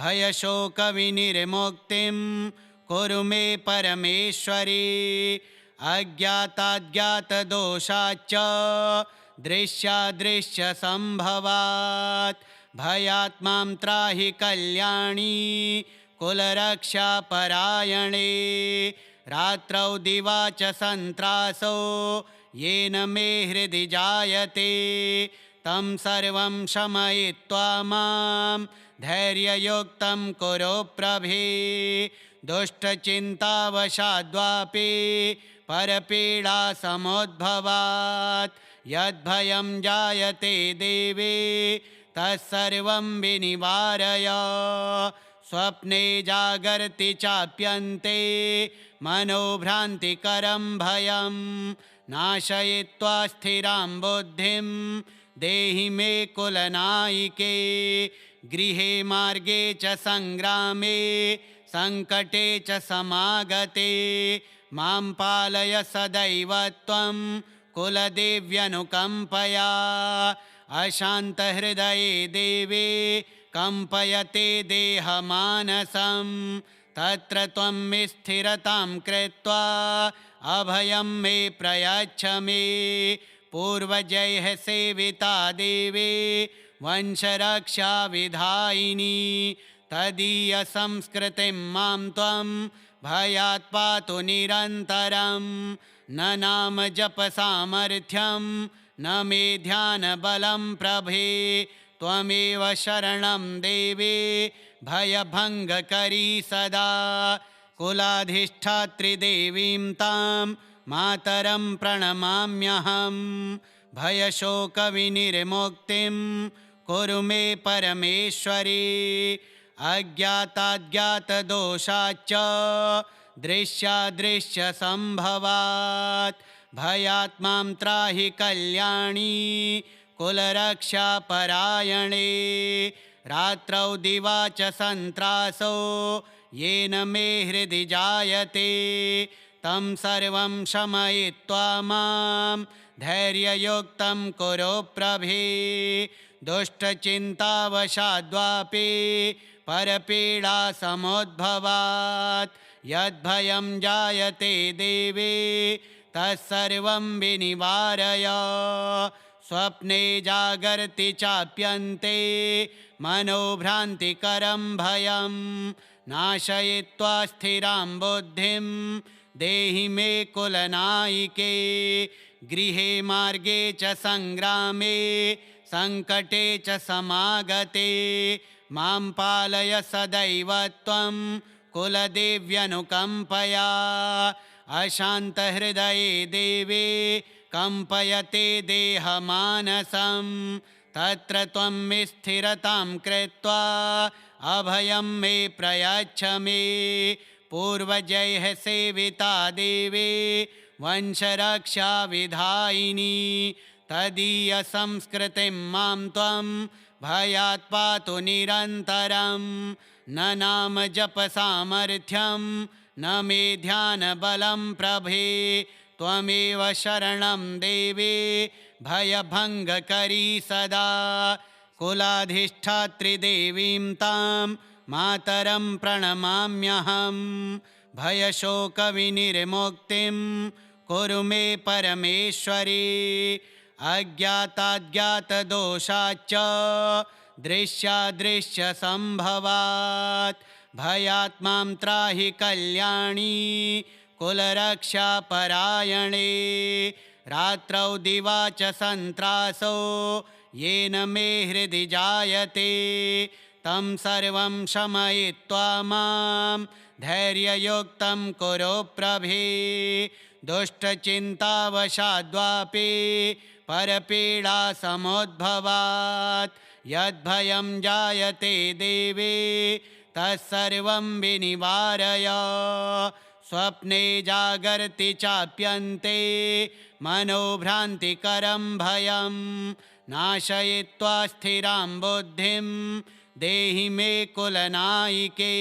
भयशोकविनिर्मुक्तिं कुरु मे परमेश्वरी अज्ञाताज्ञातदोषाच्च दृश्यादृश्यसम्भवात् भयात्मां त्राहि कल्याणी कुलरक्षापरायणे रात्रौ दिवा च सन्त्रासो येन मे हृदि जायते तं सर्वं शमयित्वा मां धैर्ययुक्तं कुरु प्रभे दुष्टचिन्तावशाद्वापि परपीडा समुद्भवात् यद्भयं जायते देवे तत्सर्वं विनिवारय स्वप्ने जागर्ति चाप्यन्ते मनोभ्रान्तिकरं भयं नाशयित्वा स्थिरां बुद्धिं देहि मे कुलनायिके गृहे मार्गे च संग्रामे संकटे च समागते मां पालय सदैव त्वं कुलदेव्यनुकम्पया अशान्तहृदये देवे कम्पयते देहमानसं तत्र त्वं स्थिरतां कृत्वा अभयं मे प्रयच्छ मे पूर्वजैः सेविता देवे वंशरक्षा विधायिनी तदीयसंस्कृतिं मां त्वं भयात् पातु निरन्तरं न नाम जप सामर्थ्यं न मे ध्यानबलं प्रभे त्वमेव शरणं देवे भयभङ्गकरी सदा कुलाधिष्ठात्री देवीं तां मातरं प्रणमाम्यहं भयशोकविनिर्मुक्तिं कुरु मे परमेश्वरी अज्ञाताज्ञातदोषाच्च दृश्यादृश्यसम्भवात् भयात्मां त्राहि कल्याणी कुलरक्षापरायणे रात्रौ दिवा च सन्त्रासो येन मे हृदि जायते तं सर्वं शमयित्वा मां धैर्ययुक्तं कुरु प्रभे दुष्टचिन्तावशाद्वापि परपीडा समुद्भवात् यद्भयं जायते देवे तत्सर्वं विनिवारय स्वप्ने जागर्ति चाप्यन्ते मनोभ्रान्तिकरं भयं नाशयित्वा स्थिरां बुद्धिं देहि मे कुलनायिके। गृहे मार्गे च संग्रामे संकटे च समागते मां पालय सदैव त्वं कुलदेव्यनुकम्पया। अशान्तहृदये देवे कम्पयते देहमानसं तत्र त्वं स्थिरतां कृत्वा अभयं मे प्रयच्छ मे। पूर्वजैः सेविता देवे वंशरक्षा विधायिनी तदीयसंस्कृतिं मां त्वं भयात् पातु निरन्तरं। न नाम जप सामर्थ्यं न मे ध्यानबलं प्रभे त्वमेव शरणं देवे भयभङ्गकरी सदा। कुलाधिष्ठात्री देवीं तां मातरं प्रणमाम्यहं भयशोकविनिर्मुक्तिं कुरु मे परमेश्वरी। अज्ञाताज्ञातदोषाच्च दृश्यादृश्यसम्भवात् भयात् मां त्राहि कल्याणी कुलरक्षापरायणे। रात्रौ दिवा च सन्त्रासो येन मे हृदि जायते तं सर्वं शमयित्वा मां धैर्ययुक्तं कुरु प्रभे। दुष्टचिन्तावशाद्वापि परपीडा समुद्भवात् यद्भयं जायते देवे तत्सर्वं विनिवारय। स्वप्ने जागर्ति चाप्यन्ते मनोभ्रान्तिकरं भयं नाशयित्वा स्थिरां बुद्धिं देहि मे कुलनायिके।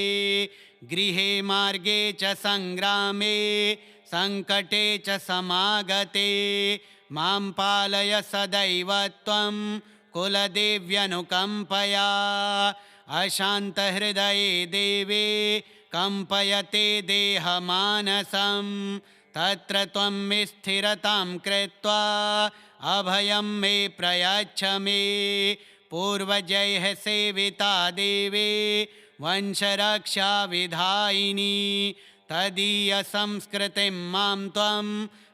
गृहे मार्गे च संग्रामे संकटे च समागते मां पालय सदैव त्वं कुलदेव्यनुकम्पया। अशान्तहृदये देवे कम्पयते देहमानसं तत्र त्वं स्थिरतां कृत्वा अभयं मे प्रयच्छ मे। पूर्वजैः सेविता देवे वंशरक्षा विधायिनी तदीयसंस्कृतिं मां त्वं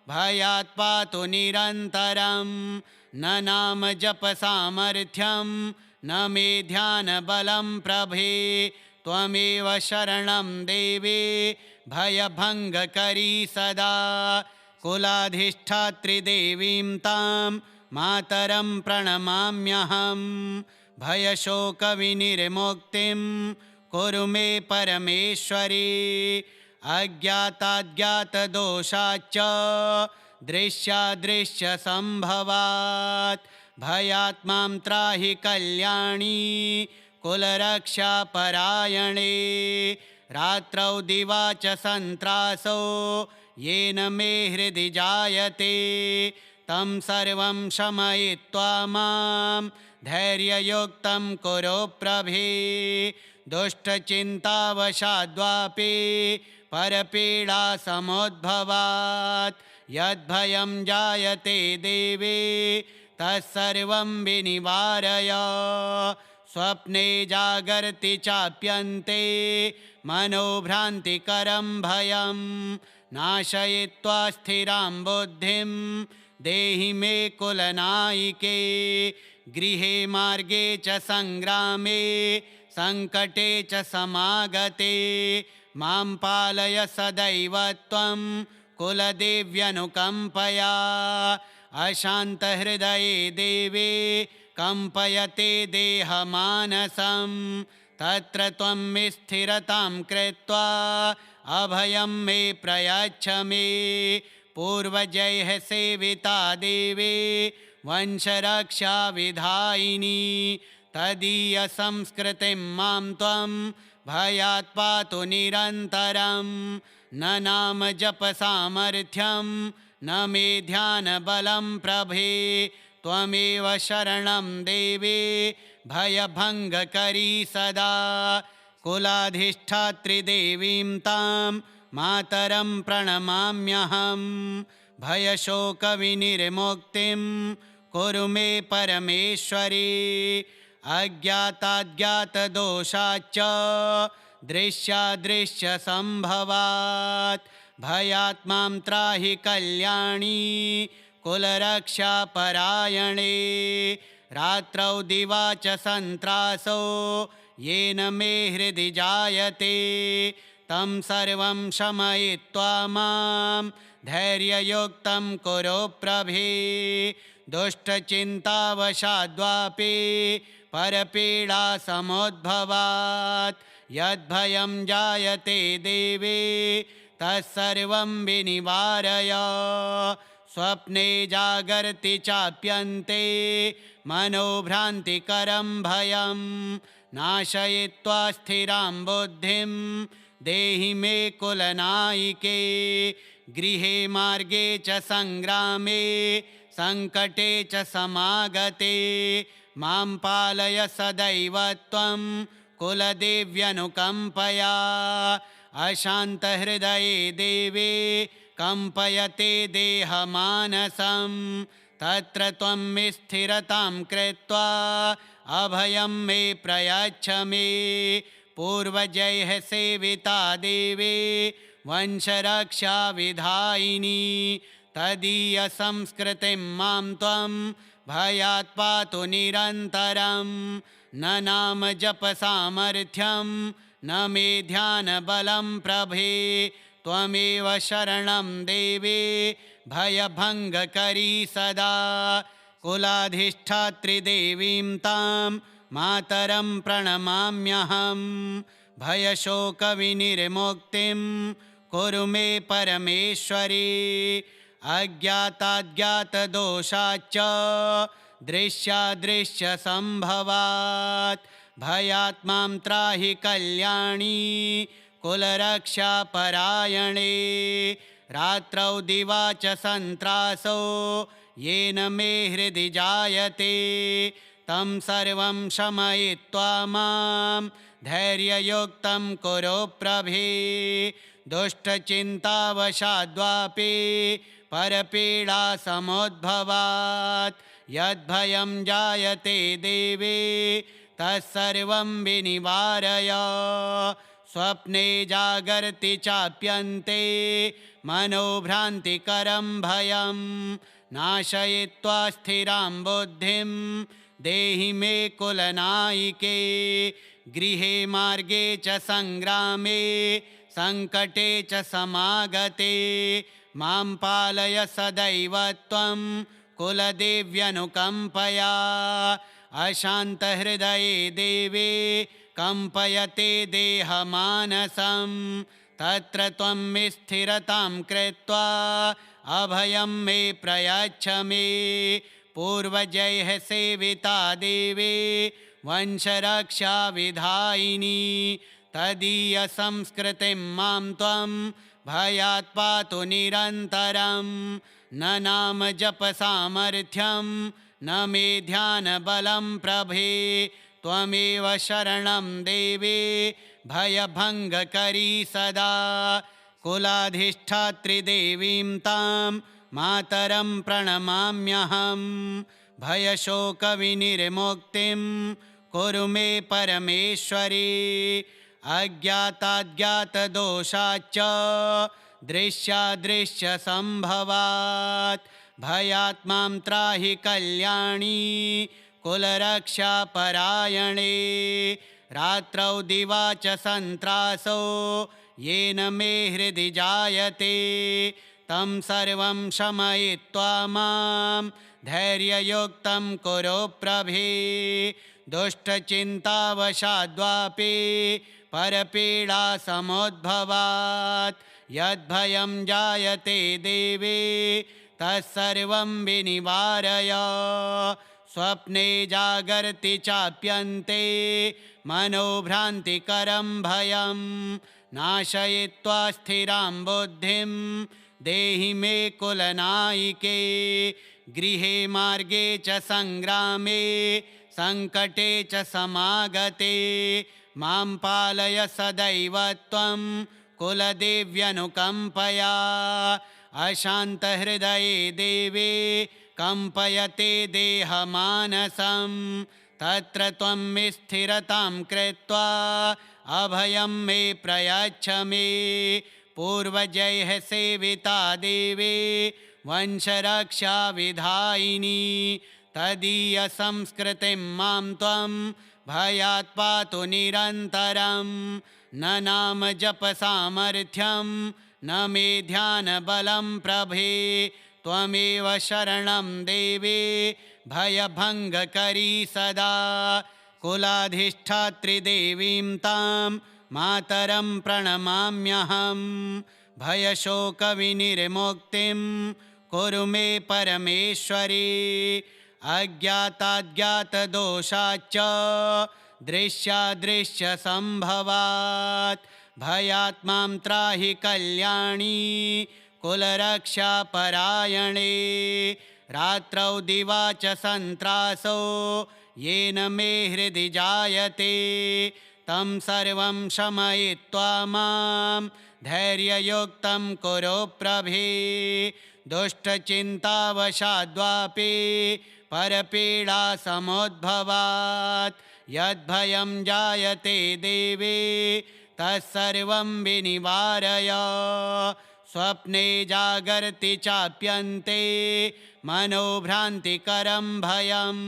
भयात् पातु निरन्तरं। न नाम जप सामर्थ्यं न मे ध्यानबलं प्रभे त्वमेव शरणं देवे भयभङ्गकरी सदा। कुलाधिष्ठात्री देवीं तां मातरं प्रणमाम्यहं भयशोकविनिर्मुक्तिं कुरु मे परमेश्वरी। अज्ञाताज्ञातदोषाच्च दृश्यादृश्यसम्भवात् भयात् मां त्राहि कल्याणी कुलरक्षापरायणे। रात्रौ दिवा च सन्त्रासो येन मे हृदि जायते तं सर्वं शमयित्वा मां धैर्ययुक्तं कुरु प्रभे। दुष्टचिन्तावशाद्वापि परपीडा समुद्भवात् यद्भयं जायते देवे तत्सर्वं विनिवारय। स्वप्ने जागर्ति चाप्यन्ते मनोभ्रान्तिकरं भयं नाशयित्वा स्थिरां बुद्धिं देहि मे कुलनायिके। गृहे मार्गे च संग्रामे संकटे च समागते मां पालय सदैव त्वं कुलदेव्यनुकम्पया। अशान्तहृदये देवे कम्पयते देहमानसं तत्र त्वं स्थिरतां कृत्वा अभयं मे प्रयच्छ मे। पूर्वजैः सेविता देवे वंशरक्षा विधायिनी तदीयसंस्कृतिं मां त्वं भयात् पातु निरन्तरं। न नाम जप सामर्थ्यं न मे ध्यानबलं प्रभे त्वमेव शरणं देवे भयभङ्गकरी सदा। कुलाधिष्ठात्री देवीं तां मातरं प्रणमाम्यहं भयशोकविनिर्मुक्तिं कुरु मे परमेश्वरी। अज्ञाताज्ञातदोषाच्च दृश्यादृश्यसम्भवात् भयात् मां त्राहि कल्याणी कुलरक्षापरायणे रात्रौ दिवा च सन्त्रासो येन मे हृदि जायते तं सर्वं शमयित्वा मां धैर्ययुक्तं कुरु प्रभे दुष्टचिन्तावशाद्वापि परपीडा समुद्भवात् यद्भयं जायते देवे तत्सर्वं विनिवारय स्वप्ने जागर्ति चाप्यन्ते मनोभ्रान्तिकरं भयं नाशयित्वा स्थिरां बुद्धिं देहि मे कुलनायिके गृहे मार्गे च संग्रामे संकटे च समागते मां पालय सदैव त्वं कुलदेव्यनुकम्पया अशान्तहृदये देवे कम्पयते देहमानसं तत्र त्वं स्थिरतां कृत्वा अभयं मे प्रयच्छ मे पूर्वजैः सेविता देवी वंशरक्षा विधायिनी तदीयसंस्कृतिं मां त्वं भयात् पातु निरन्तरं न नाम जपसामर्थ्यं न मे ध्यानबलं प्रभे त्वमेव शरणं देवे भयभङ्गकरी सदा कुलाधिष्ठात्री देवीं तां मातरं प्रणमाम्यहं भयशोकविनिर्मुक्तिं कुरु मे परमेश्वरी अज्ञाताज्ञातदोषाच्च दृश्यादृश्यसम्भवात् भयात् मां त्राहि कल्याणी कुलरक्षापरायणे रात्रौ दिवा च सन्त्रासो येन मे हृदि जायते तं सर्वं शमयित्वा मां धैर्ययुक्तं कुरु प्रभे दुष्टचिन्तावशाद्वापि परपीडा समुद्भवात् यद्भयं जायते देवे तत्सर्वं विनिवारय स्वप्ने जागर्ति चाप्यन्ते मनोभ्रान्तिकरं भयं नाशयित्वा स्थिरां बुद्धिं देहि मे कुलनायिके गृहे मार्गे च संग्रामे संकटे च समागते मां पालय सदैव त्वं कुलदेव्यनुकम्पया अशान्तहृदये देवे कम्पयते देहमानसं तत्र त्वं स्थिरतां कृत्वा अभयं मे प्रयच्छ मे पूर्वजैः सेविता देवी वंशरक्षा विधायिनी तदीयसंस्कृतिं मां त्वं भयात् पातु निरन्तरं न नाम जपसामर्थ्यं न मे ध्यानबलं प्रभे त्वमेव शरणं देवे भयभङ्गकरी सदा कुलाधिष्ठात्री देवीं तां मातरं प्रणमाम्यहं भयशोकविनिर्मुक्तिं कुरु मे परमेश्वरी अज्ञाताज्ञातदोषाच्च दृश्यादृश्यसम्भवात् भयात् मां त्राहि कल्याणी कुलरक्षापरायणे रात्रौ दिवा च सन्त्रासो येन मे हृदि जायते तं सर्वं शमयित्वा मां धैर्ययुक्तं कुरु प्रभे दुष्टचिन्तावशाद्वापि परपीडा समुद्भवात् यद्भयं जायते देवे तत्सर्वं विनिवारय स्वप्ने जागर्ति चाप्यन्ते मनोभ्रान्तिकरं भयं नाशयित्वा स्थिरां बुद्धिं देहि मे कुलनायिके गृहे मार्गे च संग्रामे संकटे च समागते मां पालय सदैव त्वं कुलदेव्यनुकम्पया अशान्तहृदये देवे कम्पयते देहमानसं तत्र त्वं स्थिरतां कृत्वा अभयं मे प्रयच्छ मे पूर्वजैः सेविता देवी वंशरक्षा विधायिनी तदीयसंस्कृतिं मां त्वं भयात् पातु निरन्तरं न नाम जपसामर्थ्यं न मे ध्यानबलं प्रभे त्वमेव शरणं देवी भयभङ्गकरी सदा कुलाधिष्ठात्रिदेवीं तां मातरं प्रणमाम्यहं भयशोकविनिर्मुक्तिं कुरु मे परमेश्वरी अज्ञाताज्ञातदोषाच्च दृश्यादृश्यसम्भवात् भयात् मां त्राहि कल्याणी कुलरक्षापरायणे रात्रौ दिवा च सन्त्रासो येन मे हृदि जायते तं सर्वं शमयित्वा मां धैर्ययुक्तं कुरु प्रभे दुष्टचिन्तावशाद्वापि परपीडा समुद्भवात् यद्भयं जायते देवे तत्सर्वं विनिवारय स्वप्ने जागर्ति चाप्यन्ते मनोभ्रान्तिकरं भयं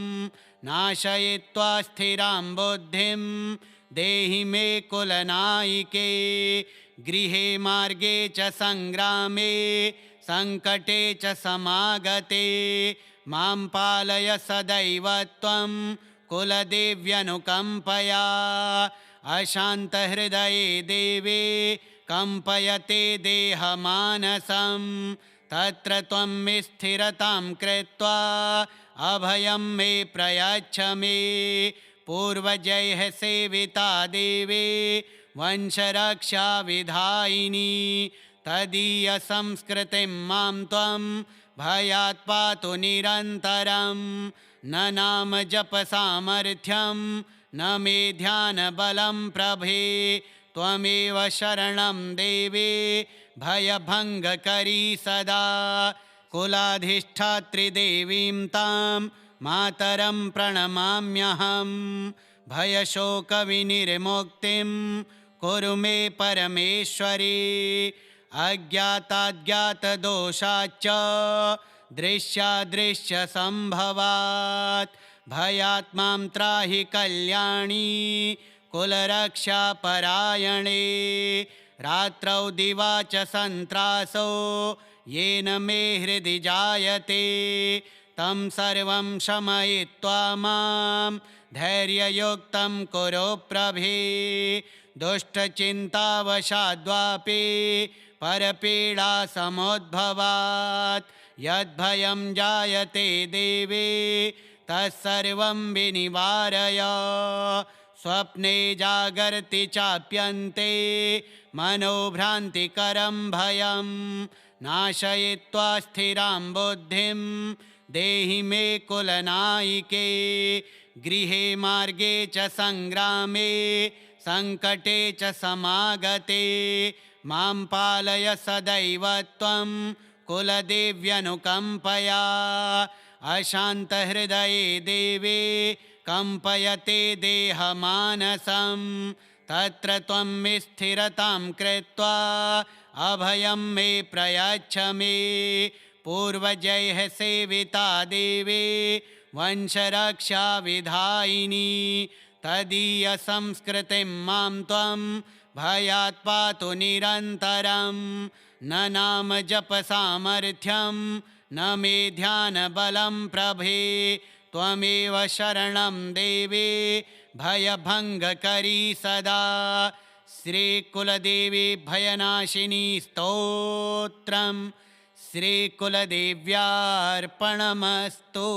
नाशयित्वा स्थिरां बुद्धिं देहि मे कुलनायिके गृहे मार्गे च सङ्ग्रामे सङ्कटे च समागते मां पालय सदैव त्वं कुलदेव्यनुकम्पया अशान्तहृदये देवे कम्पयते देहमानसं तत्र त्वं स्थिरतां कृत्वा अभयं मे प्रयच्छ मे पूर्वजैः सेविता देवी वंशरक्षा विधायिनी तदीयसंस्कृतिं मां त्वं भयात् पातु निरन्तरं न नाम जपसामर्थ्यं न मे ध्यानबलं प्रभे त्वमेव शरणं देवी भयभङ्गकरी सदा कुलाधिष्ठात्रिदेवीं तां मातरं प्रणमाम्यहं भयशोकविनिर्मुक्तिं कुरु मे परमेश्वरी अज्ञाताज्ञातदोषाच्च दृश्यादृश्यसम्भवात् भयात् मां त्राहि कल्याणी कुलरक्षापरायणे रात्रौ दिवा च सन्त्रासो येन मे हृदि जायते तं सर्वं शमयित्वा मां धैर्ययुक्तं कुरु प्रभे दुष्टचिन्तावशाद्वापि परपीडा समुद्भवात् यद्भयं जायते देवे तत्सर्वं विनिवारय स्वप्ने जागर्ति चाप्यन्ते मनोभ्रान्तिकरं भयं नाशयित्वा स्थिरां बुद्धिं देहि मे कुलनायिके गृहे मार्गे च सङ्ग्रामे सङ्कटे च समागते मां पालय सदैव त्वं कुलदेव्यनुकम्पया अशान्तहृदये देवे कम्पयते देहमानसं तत्र त्वं स्थिरतां कृत्वा अभयं मे प्रयच्छ मे पूर्वजैः सेविता देवी वंशरक्षा विधायिनी तदीयसंस्कृतिं मां त्वं भयात् पातु निरन्तरं न नाम जपसामर्थ्यं न मे ध्यानबलं प्रभे त्वमेव शरणं देवी भयभङ्गकरी सदा श्रीकुलदेवी भयनाशिनी स्तोत्रम् श्रीकुलदेव्यार्पणमस्तु।